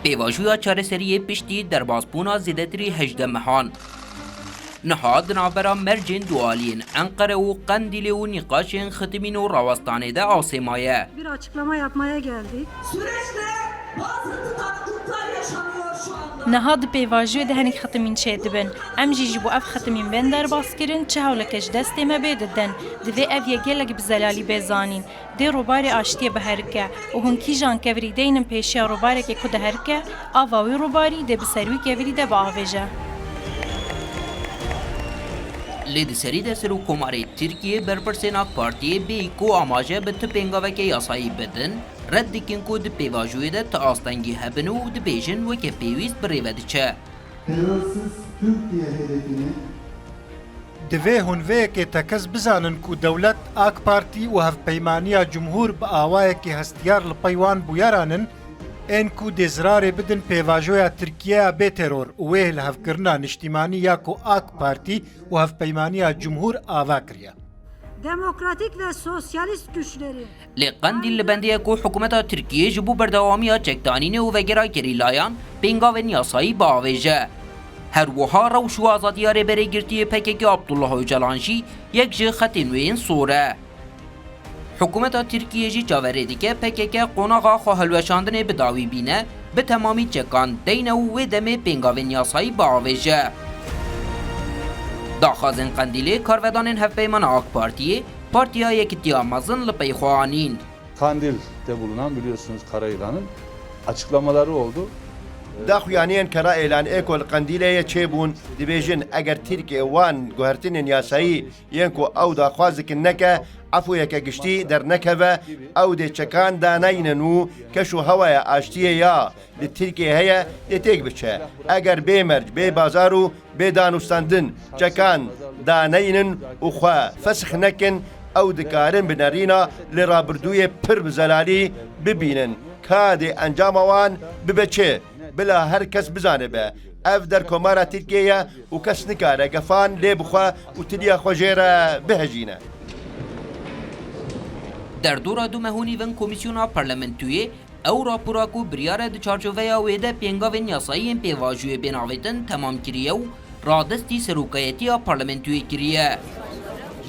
پیواژویا چارەسەریê piştî derbasbûna zêdetirî 18 mehan. Niha di navbera mercên dualiyên Enkere û Qendîlê û nîqaşên Xitmîn û Rawestanê de asêmaye. Bir açıklama yapmaya geldik. Süreçte bazı tutanaklıklar yaşanıyor şu anda. Niha di pêvajoyê de henîk xetimîn çêdibin. Em jî ji bo ev xetimîn bên derbas kirin çi hewleke ji destê me bê didin. Divê ev yê gelek bi zelalî bêzanîn. Dê robarê aştiyê biherike û hûn kîjan kevirî deynin pêşiya robarekê ku diherike, ava wî robarî dê bi ser wî kevirî de biavêje. Lê di serî de Serokkomarê Tirkiye berpirsên AK Partiyê bêyî ku amaje bi ti pêngaveke yasayî bidin, red dikin ku di pêvajoyê de ti astengî hebin û dibêjin weke pêwîst bi rêve diçe. Terörsüz Türkiye hedefini divê hûn vêyekê tekez bizanin ku dewlet AK Partî û hevpeymaniya Cumhur bi awayekî hestiyar li pey wan bûyeranin ên ku dêzrarê bidin pêvajoya Tirkiyeya bêteror û wê li hevkirina niştîmanî ya ku AK Partî û hevpeymaniya Cumhur ava kiriye. Demokratik ve sosyalist güçleri Lê Qendîl li bendiyê ku hikûmeta Tirkiye ji bo berdewamiya çekdanînê û vegera gerîlayan pêngavên yasayî biavêje. Her wiha rewş û azadiya rêberêgirtiyê PKK Abdullah Öcalan jî yek ji xetên wê yên sor e. Hikûmeta Tirkiye jî çaverê dike PKK qonaxa xwe hilweşandinê bi dawî bîne, bi temamî çekan deyne û wê demê pêngavên yasayî biavêje. Daxwazên Qendîlê karvedanên hevpeymana AK Partiyê Partiya Yekîtiya Mezin li pey xwe anîn. Kandil'de bulunan biliyorsunuz Karayılan'ın açıklamaları oldu. داخویانین کرا اعلان اکل قندیله چیبون دبیجن اگر ترکیه وان گوهرتنین یاسایی ینکو او داخوازی که نکه عفویه که گشتی در نکه و او ده چکان دانیننو کشو هوای آشتیه یا ده ترکیه هیا ده تیگ بچه اگر بی مرج بی بازارو بی دانوستاندن چکان دانینن و خواه فسخ نکن او دکارن بنارینا لرابردوی پر بزلالی ببینن که انجام وان ببچه بلا هر کس بزانه به اف در کمارا ترکیه و کس نکاره گفان لی بخوا و تلیا خوژیره بهجینه. در دورا دو مهونی ون کمیسیونا پارلمنتویی او راپورا کو بریاره د چارچوبیا ویده پێنگاوên یاسایên pêvajoyê bênavetin temam kiriye û radestî serokayetiya parlementoyê kiriye.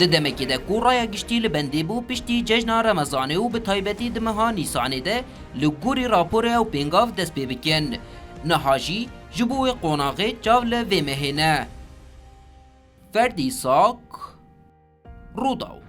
Di demekê de ku raya giştî li bendê bû piştî cejna Remezanê û bi taybetî di meha Nîsanê de li gorî raporê ew pêngav dest pê bikin. Niha jî ji bo wê qonaxê çav li vê mehê ne. Ferdî Sak, Rûdaw.